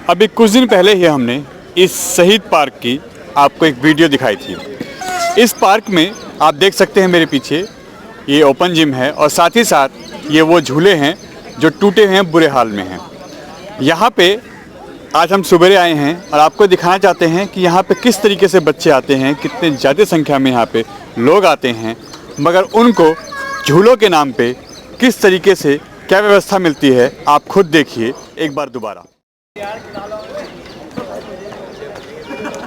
अभी कुछ दिन पहले ही हमने इस शहीद पार्क की आपको एक वीडियो दिखाई थी। इस पार्क में आप देख सकते हैं मेरे पीछे ये ओपन जिम है और साथ ही साथ ये वो झूले हैं जो टूटे हुए हैं, बुरे हाल में हैं। यहाँ पे आज हम सुबह आए हैं और आपको दिखाना चाहते हैं कि यहाँ पे किस तरीके से बच्चे आते हैं, कितने ज़्यादा संख्या में यहाँ पे लोग आते हैं, मगर उनको झूलों के नाम पे किस तरीके से क्या व्यवस्था मिलती है आप खुद देखिए एक बार दोबारा।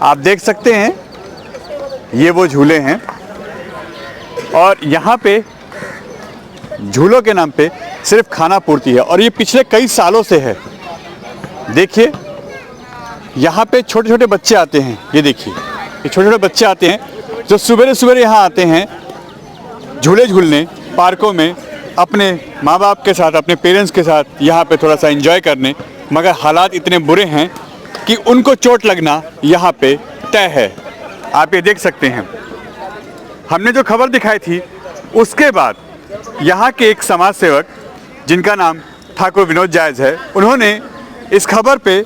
आप देख सकते हैं ये वो झूले हैं और यहाँ पे झूलों के नाम पे सिर्फ खाना पूर्ति है और ये पिछले कई सालों से है। देखिए यहाँ पे छोटे छोटे बच्चे आते हैं, ये देखिए ये छोटे छोटे बच्चे आते हैं जो सुबह सुबह यहाँ आते हैं झूले झूलने पार्कों में अपने माँ बाप के साथ, अपने पेरेंट्स के साथ यहाँ पे थोड़ा सा एंजॉय करने, मगर हालात इतने बुरे हैं कि उनको चोट लगना यहाँ पे तय है। आप ये देख सकते हैं। हमने जो खबर दिखाई थी उसके बाद यहाँ के एक समाज सेवक जिनका नाम ठाकुर विनोद जायज़ है, उन्होंने इस खबर पे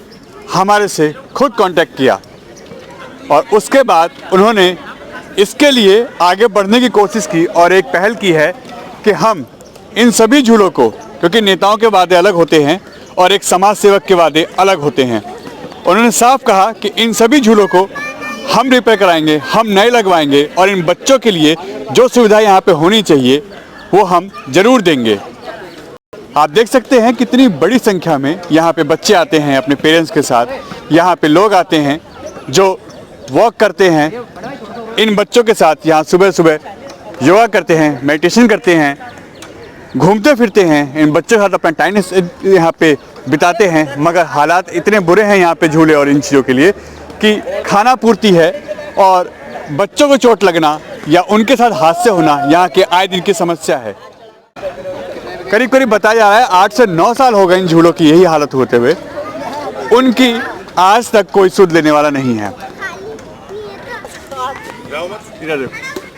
हमारे से खुद कांटेक्ट किया और उसके बाद उन्होंने इसके लिए आगे बढ़ने की कोशिश की और एक पहल की है कि हम इन सभी झूलों को, क्योंकि नेताओं के वादे अलग होते हैं और एक समाज सेवक के वादे अलग होते हैं, उन्होंने साफ कहा कि इन सभी झूलों को हम रिपेयर कराएंगे, हम नए लगवाएंगे और इन बच्चों के लिए जो सुविधा यहाँ पे होनी चाहिए वो हम ज़रूर देंगे। आप देख सकते हैं कितनी बड़ी संख्या में यहाँ पे बच्चे आते हैं अपने पेरेंट्स के साथ। यहाँ पे लोग आते हैं जो वॉक करते हैं इन बच्चों के साथ, यहाँ सुबह सुबह योगा करते हैं, मेडिटेशन करते हैं, घूमते फिरते हैं, इन बच्चों के साथ अपना टाइम यहाँ पे बिताते हैं। मगर हालात इतने बुरे हैं यहाँ पे झूले और इन चीज़ों के लिए कि खाना पूर्ति है और बच्चों को चोट लगना या उनके साथ हादसे होना यहाँ के आए दिन की समस्या है। करीब करीब बताया जा रहा है 8 से 9 साल हो गए इन झूलों की यही हालत होते हुए, उनकी आज तक कोई सुध लेने वाला नहीं है।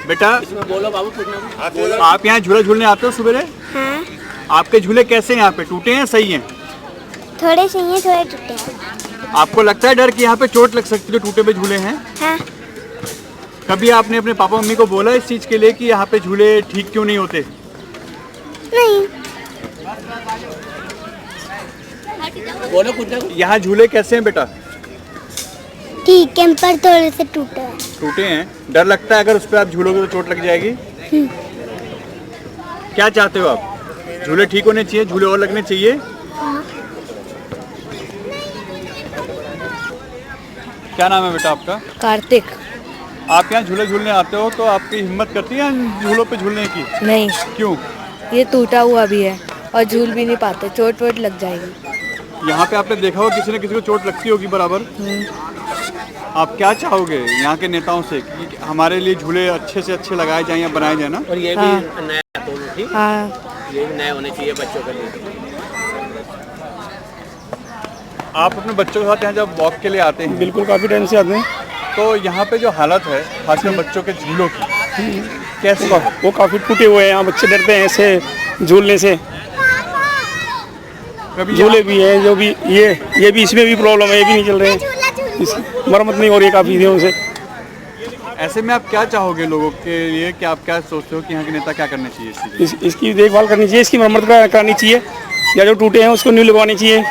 बेटा बोलो बाबू, आप यहाँ झूला झूलने आते हो सुबह? हाँ। आपके झूले कैसे हैं? यहाँ पे टूटे हैं, सही हैं? थोड़े सही हैं, थोड़े टूटे हैं। आपको लगता है डर कि यहाँ पे चोट लग सकती है जो टूटे हुए झूले हैं? हाँ। कभी आपने अपने पापा मम्मी को बोला इस चीज़ के लिए कि यहाँ पे झूले ठीक क्यों नहीं होते? नहीं। बोलो कुछ। यहाँ झूले कैसे हैं बेटा? ठीक है, पर थोड़े से टूटे हैं। टूटे हैं? डर लगता है अगर उस पर आप झूलोगे तो चोट लग जाएगी? क्या चाहते हो आप? झूले ठीक होने चाहिए, झूले और लगने चाहिए? हाँ। क्या नाम है बेटा आपका? कार्तिक। आप यहाँ झूले झूलने आते हो तो आपकी हिम्मत करती है झूलों पे झूलने की? नहीं। क्यों? ये टूटा हुआ भी है और झूल भी नहीं पाते, चोट वोट लग जाएगी। यहाँ पे आपने देखा होगा किसी न किसी को चोट लगती होगी बराबर। आप क्या चाहोगे यहाँ के नेताओं से कि हमारे लिए झूले अच्छे से अच्छे लगाए जाएं या बनाए जाए ना? और ये भी नया दोनों, ठीक? हाँ। ये भी नए होने चाहिए बच्चों के लिए। आप अपने बच्चों के साथ यहाँ जब वॉक के लिए आते हैं? बिल्कुल, काफ़ी टाइम से आते हैं। तो यहाँ पे जो हालत है खासकर बच्चों के झूलों की कैसे? वो काफ़ी टूटे हुए हैं, यहाँ बच्चे डरते हैं ऐसे झूलने से। झूले भी हैं जो भी ये भी, इसमें भी प्रॉब्लम है, ये भी नहीं चल रहे हैं, मरम्मत नहीं हो रही है काफ़ी दिनों से। ऐसे में आप क्या चाहोगे लोगों के लिए, कि आप क्या सोचते हो कि यहाँ के नेता क्या करने चाहिए? इसकी देखभाल करनी चाहिए, इसकी मरम्मत करानी चाहिए या जो टूटे हैं उसको न्यू लगवानी चाहिए।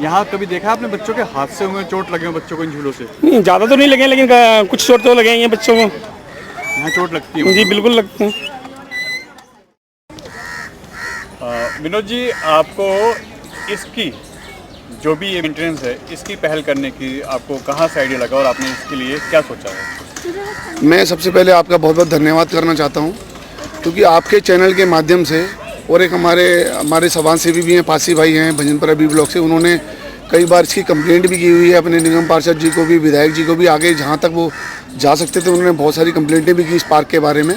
यहाँ कभी देखा आपने बच्चों के हादसे हुए, चोट लगे बच्चों को इन झूलों से? नहीं, ज़्यादा तो नहीं लगे लेकिन कुछ चोट तो लगे हैं बच्चों को। यहाँ चोट लगती है? जी बिल्कुल लगते हैं। विनोद जी, आपको इसकी जो भी ये मेंटेनेंस है इसकी पहल करने की आपको कहाँ से आइडिया लगा और आपने इसके लिए क्या सोचा है? मैं सबसे पहले आपका बहुत बहुत धन्यवाद करना चाहता हूँ, क्योंकि आपके चैनल के माध्यम से और एक हमारे समाज सेवी भी हैं, पासी भाई हैं भजनपुरा बी ब्लॉक से, उन्होंने कई बार इसकी कंप्लेंट भी की हुई है अपने निगम पार्षद जी को भी, विधायक जी को भी, आगे जहाँ तक वो जा सकते थे उन्होंने बहुत सारी कंप्लेंटें भी की इस पार्क के बारे में।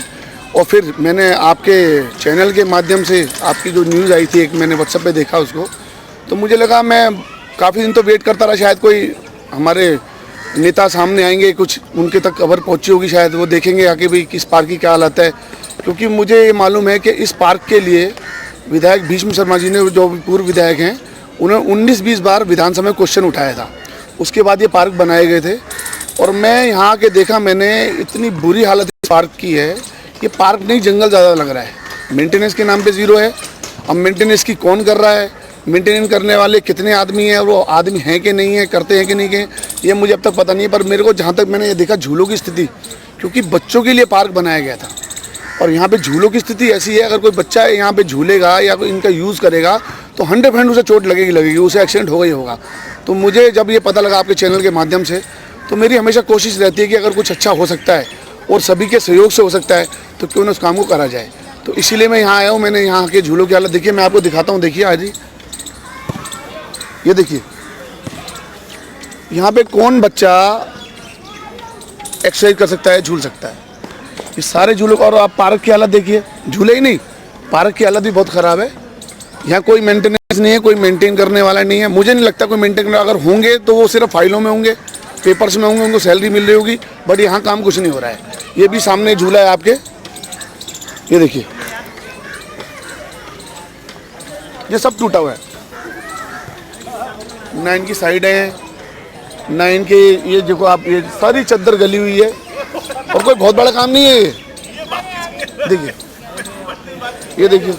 और फिर मैंने आपके चैनल के माध्यम से आपकी जो न्यूज़ आई थी, एक मैंने व्हाट्सएप पे देखा उसको, तो मुझे लगा, मैं काफ़ी दिन तो वेट करता रहा, शायद कोई हमारे नेता सामने आएंगे, कुछ उनके तक खबर पहुंची होगी, शायद वो देखेंगे आके भी किस पार्क की क्या हालत है। क्योंकि मुझे ये मालूम है कि इस पार्क के लिए विधायक भीष्म शर्मा जी ने, जो पूर्व विधायक हैं, उन्होंने 19-20 बार विधानसभा में क्वेश्चन उठाया था। उसके बाद ये पार्क बनाए गए थे और मैं यहाँ आके देखा, मैंने इतनी बुरी हालत इस पार्क की है। ये पार्क नहीं, जंगल ज़्यादा लग रहा है। मेंटेनेंस के नाम पे ज़ीरो है। अब मेंटेनेंस की कौन कर रहा है, मेंटेनेंस करने वाले कितने आदमी हैं, वो आदमी हैं कि नहीं है, करते हैं कि नहीं है, ये मुझे अब तक पता नहीं है। पर मेरे को जहाँ तक मैंने ये देखा झूलों की स्थिति, क्योंकि बच्चों के लिए पार्क बनाया गया था और यहाँ पे झूलों की स्थिति ऐसी है, अगर कोई बच्चा यहाँ पे झूलेगा या कोई इनका यूज़ करेगा तो 100% उसे चोट लगेगी, उसे एक्सीडेंट होगा ही होगा। तो मुझे जब ये पता लगा आपके चैनल के माध्यम से, तो मेरी हमेशा कोशिश रहती है कि अगर कुछ अच्छा हो सकता है और सभी के सहयोग से हो सकता है तो क्यों ना उस काम को करा जाए। तो इसीलिए मैं यहाँ आया हूँ। मैंने यहाँ के झूलों की हालत देखिए, मैं आपको दिखाता हूँ। देखिए आज ही ये देखिए, यहाँ पे कौन बच्चा एक्सरसाइज कर सकता है, झूल सकता है। ये सारे झूलों का, और आप पार्क की हालत देखिए, झूले ही नहीं, पार्क की हालत भी बहुत ख़राब है। यहाँ कोई मेंटेनेंस नहीं है, कोई मेंटेन करने वाला नहीं है। मुझे नहीं लगता कोई मेंटेन, अगर होंगे तो वो सिर्फ फाइलों में होंगे, पेपर्स में होंगे, उनको सैलरी मिल रही होगी, बट यहाँ काम कुछ नहीं हो रहा है। ये भी सामने झूला है आपके, ये देखिए, ये सब टूटा हुआ है। ना इनकी साइड है, ना इनके, ये देखो आप, ये सारी चद्दर गली हुई है और कोई बहुत बड़ा काम नहीं है ये। देखिए, ये देखिए,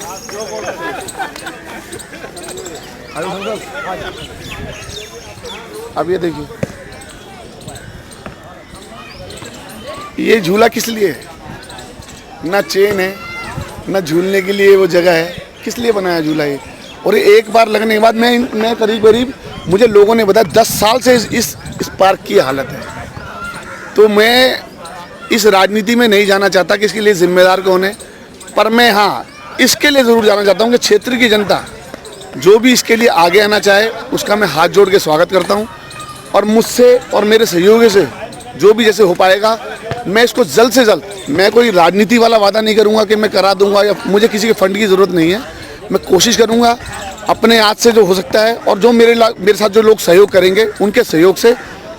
अब ये देखिए, ये झूला किस लिए है? ना चेन है, ना झूलने के लिए वो जगह है, किस लिए बनाया झूला ये? और ये एक बार लगने के बाद मैं करीब मुझे लोगों ने बताया 10 साल से इस पार्क की हालत है। तो मैं इस राजनीति में नहीं जाना चाहता कि इसके लिए जिम्मेदार कौन है, पर मैं हाँ इसके लिए ज़रूर जाना चाहता हूँ कि क्षेत्र की जनता जो भी इसके लिए आगे आना चाहे उसका मैं हाथ जोड़ के स्वागत करता हूँ। और मुझसे और मेरे सहयोगी से जो भी जैसे हो पाएगा, मैं इसको जल्द से जल्द, मैं कोई राजनीति वाला वादा नहीं करूँगा कि मैं करा दूँगा या मुझे किसी के फंड की ज़रूरत नहीं है। मैं कोशिश करूँगा अपने हाथ से जो हो सकता है, और जो मेरे साथ जो लोग सहयोग करेंगे उनके सहयोग से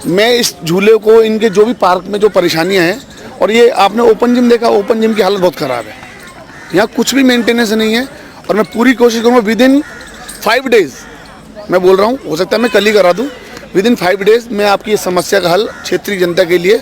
मैं इस झूले को, इनके जो भी पार्क में जो परेशानियां हैं, और ये आपने ओपन जिम देखा, ओपन जिम की हालत बहुत ख़राब है, यहाँ कुछ भी मेंटेनेंस नहीं है। और मैं पूरी कोशिश करूँगा विदिन 5 डेज़, मैं बोल रहा हूँ, हो सकता है मैं कल ही करा दूँ, विदिन 5 डेज़ मैं आपकी इस समस्या का हल क्षेत्रीय जनता के लिए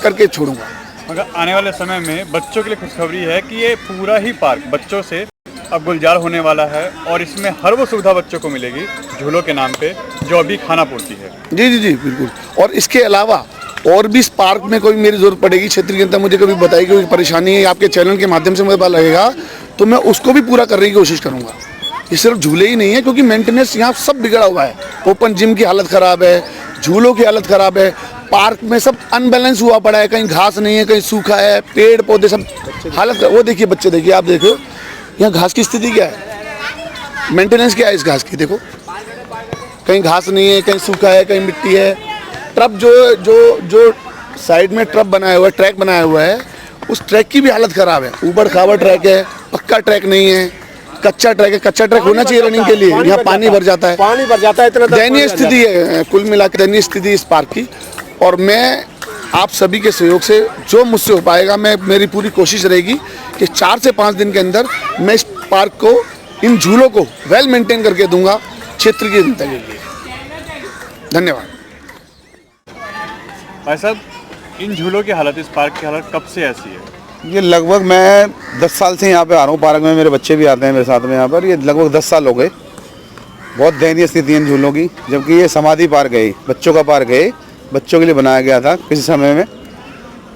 करके छोड़ूंगा। मगर आने वाले समय में बच्चों के लिए खुशखबरी है कि ये पूरा ही पार्क बच्चों से अब गुलजार होने वाला है और इसमें हर वो सुविधा बच्चों को मिलेगी झूलों के नाम पे जो अभी खाना पूर्ति है। जी जी जी बिल्कुल। और इसके अलावा और भी इस पार्क में कोई मेरी ज़रूरत पड़ेगी, क्षेत्रीय जनता मुझे कभी बताएगी कोई परेशानी है, आपके चैनल के माध्यम से मुझे पता लगेगा, तो मैं उसको भी पूरा करने की कोशिश करूँगा। ये सिर्फ झूले ही नहीं है, क्योंकि मेंटेनेंस यहाँ सब बिगड़ा हुआ है। ओपन जिम की हालत ख़राब है, झूलों की हालत ख़राब है, पार्क में सब अनबैलेंस हुआ पड़ा है, कहीं घास नहीं है, कहीं सूखा है, पेड़ पौधे सब हालत। वो देखिए बच्चे, देखिए आप देखो यहाँ घास की स्थिति क्या है, मेंटेनेंस क्या है इस घास की, देखो कहीं घास नहीं है, कहीं सूखा है, कहीं मिट्टी है। ट्रक जो साइड में ट्रक बनाया हुआ है, ट्रैक बनाया हुआ है, उस ट्रैक की भी हालत ख़राब है। ऊबड़ खाबड़ ट्रैक है, पक्का ट्रैक नहीं है, कच्चा ट्रैक है। कच्चा ट्रैक होना चाहिए रनिंग के लिए, यहाँ पानी भर जाता है, इतना दयनीय स्थिति है, कुल मिलाकर दयनीय स्थिति इस पार्क की। और मैं आप सभी के सहयोग से जो मुझसे हो पाएगा, मेरी पूरी कोशिश रहेगी कि 4 से 5 दिन के अंदर मैं इस पार्क को, इन झूलों को वेल मेंटेन करके दूंगा क्षेत्र की जनता के लिए। धन्यवाद। भाई साहब, इन झूलों की हालत, इस पार्क की हालत कब से ऐसी है? ये लगभग मैं 10 साल से यहाँ पे आ रहा हूँ पार्क में, मेरे बच्चे भी आते हैं मेरे साथ में यहाँ पर। ये लगभग 10 साल हो गए। बहुत दयनीय स्थिति है इन झूलों की, जबकि ये समाधि पार्क है, बच्चों का पार्क है, बच्चों के लिए बनाया गया था किसी समय में,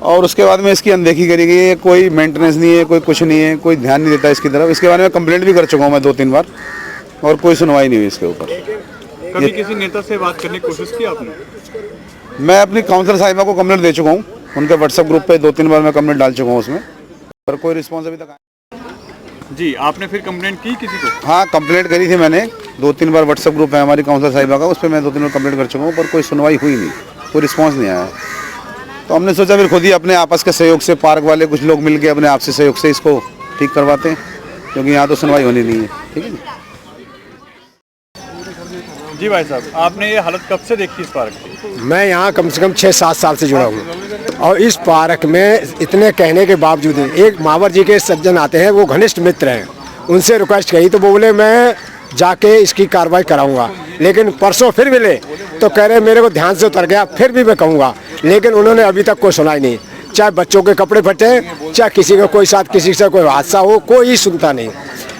और उसके बाद में इसकी अनदेखी करी गई है। कोई मेंटेनेंस नहीं है, कोई कुछ नहीं है, कोई ध्यान नहीं देता इसकी तरफ। इसके बारे में कंप्लेंट भी कर चुका हूँ मैं 2-3 बार, और कोई सुनवाई नहीं हुई इसके ऊपर। कभी किसी नेता से बात करने की कोशिश की आपने? मैं अपनी काउंसलर साहिबा को कंप्लेंट दे चुका हूँ, उनके व्हाट्सएप ग्रुप पे 2-3 बार मैं कंप्लेंट डाल चुका हूँ उसमें, पर कोई रिस्पॉन्स अभी तक जी। आपने फिर कंप्लेंट की किसी को? हाँ, कंप्लेंट करी थी मैंने 2-3 बार। व्हाट्सएप ग्रुप है हमारी काउंसलर साहिबा का, उस पर मैं 2-3 बार कंप्लेंट कर चुका हूँ, पर कोई सुनवाई हुई नहीं, कोई रिस्पॉन्स नहीं आया। तो हमने सोचा फिर खुद ही अपने आपस के सहयोग से, पार्क वाले कुछ लोग मिल के अपने आपसी सहयोग से इसको ठीक करवाते हैं, क्योंकि यहाँ तो सुनवाई होनी नहीं है। ठीक है जी भाई साहब, आपने ये हालत कब से देखी इस पार्क की? मैं यहाँ कम से कम 6-7 साल से जुड़ा हूँ, और इस पार्क में इतने कहने के बावजूद एक मावर जी के सज्जन आते हैं, वो घनिष्ठ मित्र हैं, उनसे रिक्वेस्ट करी तो वो बोले मैं जाके इसकी कार्रवाई कराऊंगा। लेकिन परसों फिर मिले तो कह रहे मेरे को ध्यान से उतर गया, फिर भी मैं कहूँगा, लेकिन उन्होंने अभी तक कोई सुनाई नहीं। चाहे बच्चों के कपड़े फटे, चाहे किसी का कोई साथ किसी से कोई हादसा हो, कोई सुनता नहीं।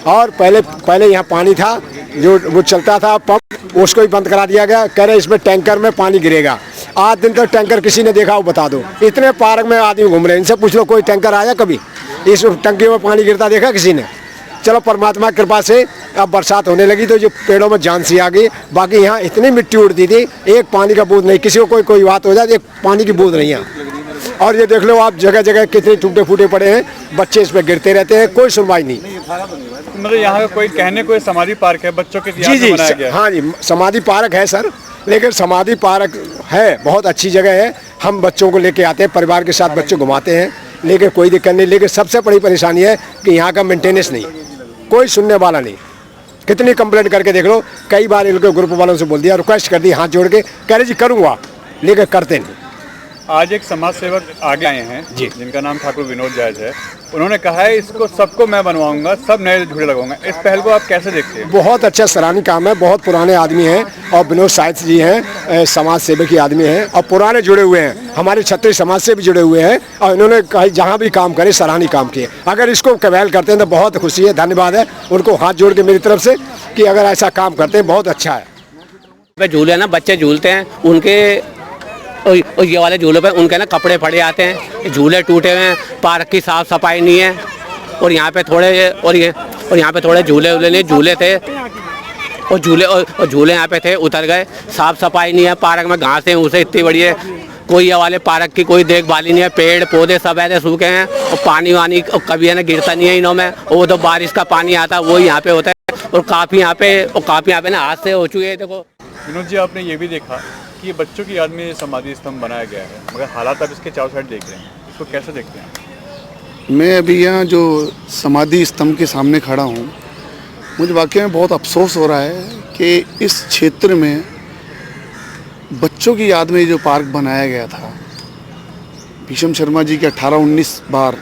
और पहले यहाँ पानी था, जो वो चलता था पंप, उसको ही बंद करा दिया गया। कह रहे इसमें टैंकर में पानी गिरेगा। आज दिन तक टैंकर किसी ने देखा हो बता दो। इतने पार्क में आदमी घूम रहे हैं, इनसे पूछ लो कोई टैंकर आया कभी? इस टंकी में पानी गिरता देखा किसी ने? चलो परमात्मा की कृपा से अब बरसात होने लगी तो जो पेड़ों में जान सी आ गई। बाकी यहाँ इतनी मिट्टी उड़ती थी, एक पानी का बूंद नहीं, किसी को कोई बात हो जाए एक पानी की बूंद नहीं है। और ये देख लो आप, जगह जगह कितने टूटे फूटे पड़े हैं, बच्चे इस पे गिरते रहते हैं, कोई सुनवाई नहीं। मतलब यहाँ का कोई कहने कोई समाधि पार्क है बच्चों के जी जी हाँ जी, समाधि पार्क है सर, लेकिन समाधि पार्क है बहुत अच्छी जगह है। हम बच्चों को लेके आते हैं, परिवार के साथ बच्चे घुमाते हैं, लेकिन कोई दिक्कत नहीं। लेकिन सबसे बड़ी परेशानी है कि यहाँ का मेंटेनेंस नहीं, कोई सुनने वाला नहीं। कितनी कंप्लेंट करके देख लो, कई बार इनके ग्रुप वालों से बोल दिया, रिक्वेस्ट कर दी हाथ जोड़ के, कह रहे जी करूँगा, लेकिन करते नहीं। आज एक समाज सेवक आगे आए हैं जी, जिनका नाम ठाकुर विनोद जायज है। उन्होंने कहा है इसको सबको मैं बनवाऊंगा, सब नए झूले लगाऊंगा। इस पहल को आप कैसे देखते हैं? बहुत अच्छा सराहनीय काम है। बहुत पुराने आदमी हैं और विनोद जायज जी हैं, समाज सेवक आदमी हैं और पुराने जुड़े हुए हैं, हमारे क्षत्रिय समाज से भी जुड़े हुए हैं। और इन्होंने कहा जहाँ भी काम करे सराहनीय काम किए। अगर इसको कवैल करते हैं तो बहुत खुशी है, धन्यवाद है उनको हाथ जोड़ के मेरी तरफ से कि अगर ऐसा काम करते हैं बहुत अच्छा है। झूले ना बच्चे झूलते हैं, उनके और ये वाले झूलों पे उनके ना कपड़े फटे आते हैं, झूले टूटे हुए हैं, पार्क की साफ सफाई नहीं है। और यहाँ पे थोड़े झूले थे और झूले यहाँ पे थे, उतर गए। साफ सफाई नहीं है, पार्क में घासें उसे इतनी बड़ी है, कोई ये वाले पार्क की कोई देखभाल नहीं है। पेड़ पौधे सब ऐसे सूखे हैं और पानी वानी कभी है ना गिरता नहीं है इनों में। और वो तो बारिश का पानी आता है वो यहाँ पे होता है। और काफ़ी यहाँ पे ना हाथ से हो चुके हैं। देखो विनोद जी, आपने ये भी देखा कि ये बच्चों की याद में समाधि स्तंभ बनाया गया है, मगर हालात आप इसके चारों साइड देख रहे हैं, इसको कैसे देखते हैं? मैं अभी यहाँ जो समाधि स्तंभ के सामने खड़ा हूँ, मुझे वाकई में बहुत अफसोस हो रहा है कि इस क्षेत्र में बच्चों की याद में जो पार्क बनाया गया था, भीष्म शर्मा जी के 18-19 बार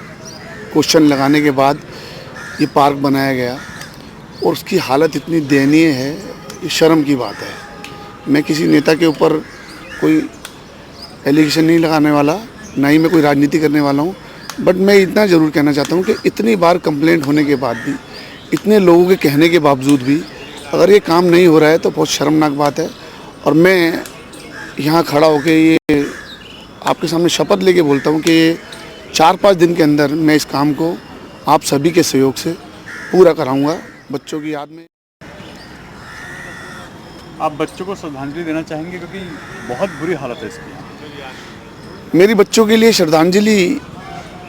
क्वेश्चन लगाने के बाद ये पार्क बनाया गया और उसकी हालत इतनी दयनीय है, ये शर्म की बात है। मैं किसी नेता के ऊपर कोई एलिगेशन नहीं लगाने वाला, ना ही मैं कोई राजनीति करने वाला हूँ, बट मैं इतना ज़रूर कहना चाहता हूँ कि इतनी बार कंप्लेंट होने के बाद भी, इतने लोगों के कहने के बावजूद भी अगर ये काम नहीं हो रहा है तो बहुत शर्मनाक बात है। और मैं यहाँ खड़ा होकर ये आपके सामने शपथ लेके बोलता हूँ कि 4-5 दिन के अंदर मैं इस काम को आप सभी के सहयोग से पूरा कराऊँगा बच्चों की याद में। आप बच्चों को श्रद्धांजलि देना चाहेंगे, क्योंकि बहुत बुरी हालत है इसकी? मेरी बच्चों के लिए श्रद्धांजलि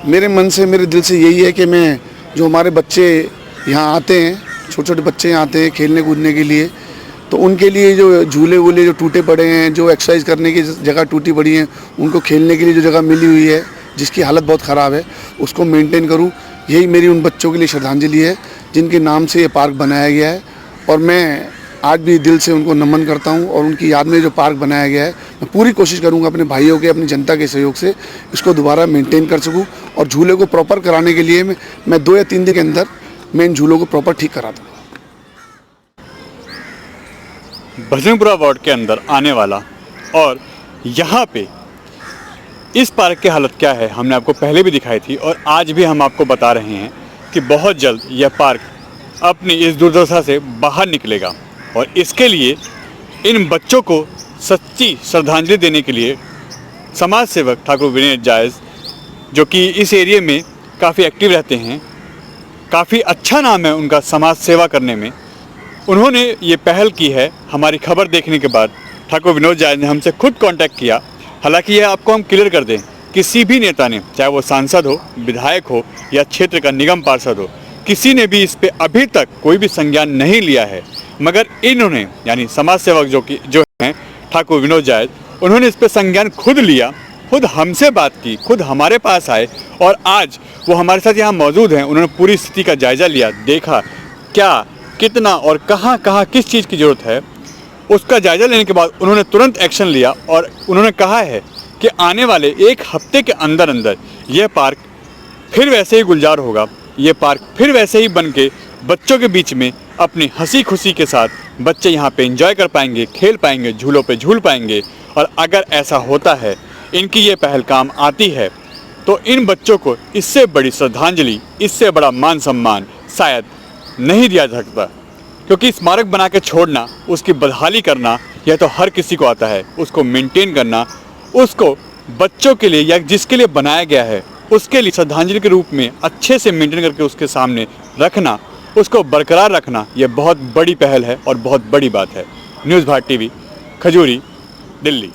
मेरे मन से, मेरे दिल से यही है कि मैं, जो हमारे बच्चे यहाँ आते हैं, छोटे छोटे बच्चे यहाँ आते हैं खेलने कूदने के लिए, तो उनके लिए जो झूले वूले जो टूटे पड़े हैं, जो एक्सरसाइज करने की जगह टूटी पड़ी हैं, उनको खेलने के लिए जो जगह मिली हुई है जिसकी हालत बहुत ख़राब है, उसको मेंटेन करूँ, यही मेरी उन बच्चों के लिए श्रद्धांजलि है जिनके नाम से ये पार्क बनाया गया है। और मैं आज भी दिल से उनको नमन करता हूं और उनकी याद में जो पार्क बनाया गया है, मैं पूरी कोशिश करूंगा अपने भाइयों के, अपनी जनता के सहयोग से इसको दोबारा मेंटेन कर सकूं और झूले को प्रॉपर कराने के लिए मैं 2 या 3 दिन के अंदर मैं इन झूलों को प्रॉपर ठीक करा दूँगा। भजनपुरा वार्ड के अंदर आने वाला और यहाँ पे इस पार्क की हालत क्या है हमने आपको पहले भी दिखाई थी और आज भी हम आपको बता रहे हैं कि बहुत जल्द यह पार्क अपनी इस दुर्दशा से बाहर निकलेगा। और इसके लिए इन बच्चों को सच्ची श्रद्धांजलि देने के लिए समाज सेवक ठाकुर विनोद जायज, जो कि इस एरिया में काफ़ी एक्टिव रहते हैं, काफ़ी अच्छा नाम है उनका समाज सेवा करने में, उन्होंने ये पहल की है। हमारी खबर देखने के बाद ठाकुर विनोद जायज ने हमसे खुद कांटेक्ट किया। हालांकि यह आपको हम क्लियर कर दें, किसी भी नेता ने, चाहे वो सांसद हो, विधायक हो या क्षेत्र का निगम पार्षद हो, किसी ने भी इस पे अभी तक कोई भी संज्ञान नहीं लिया है। मगर इन्होंने, यानी समाज सेवक जो हैं ठाकुर विनोद जायज, उन्होंने इस पे संज्ञान खुद लिया, खुद हमसे बात की, खुद हमारे पास आए और आज वो हमारे साथ यहाँ मौजूद हैं। उन्होंने पूरी स्थिति का जायज़ा लिया, देखा क्या, कितना और कहाँ कहाँ किस चीज़ की ज़रूरत है। उसका जायज़ा लेने के बाद उन्होंने तुरंत एक्शन लिया और उन्होंने कहा है कि आने वाले 1 हफ्ते के अंदर अंदर यह पार्क फिर वैसे ही गुलजार होगा, ये पार्क फिर वैसे ही बन के बच्चों के बीच में अपनी हंसी खुशी के साथ बच्चे यहाँ पे एंजॉय कर पाएंगे, खेल पाएंगे, झूलों पे झूल पाएंगे। और अगर ऐसा होता है, इनकी ये पहल काम आती है, तो इन बच्चों को इससे बड़ी श्रद्धांजलि, इससे बड़ा मान सम्मान शायद नहीं दिया जा सकता। क्योंकि स्मारक बना के छोड़ना, उसकी बदहाली करना, यह तो हर किसी को आता है। उसको मेंटेन करना, उसको बच्चों के लिए या जिसके लिए बनाया गया है उसके लिए श्रद्धांजलि के रूप में अच्छे से मेंटेन करके उसके सामने रखना, उसको बरकरार रखना, यह बहुत बड़ी पहल है और बहुत बड़ी बात है। न्यूज़ भारत टीवी, खजूरी, दिल्ली।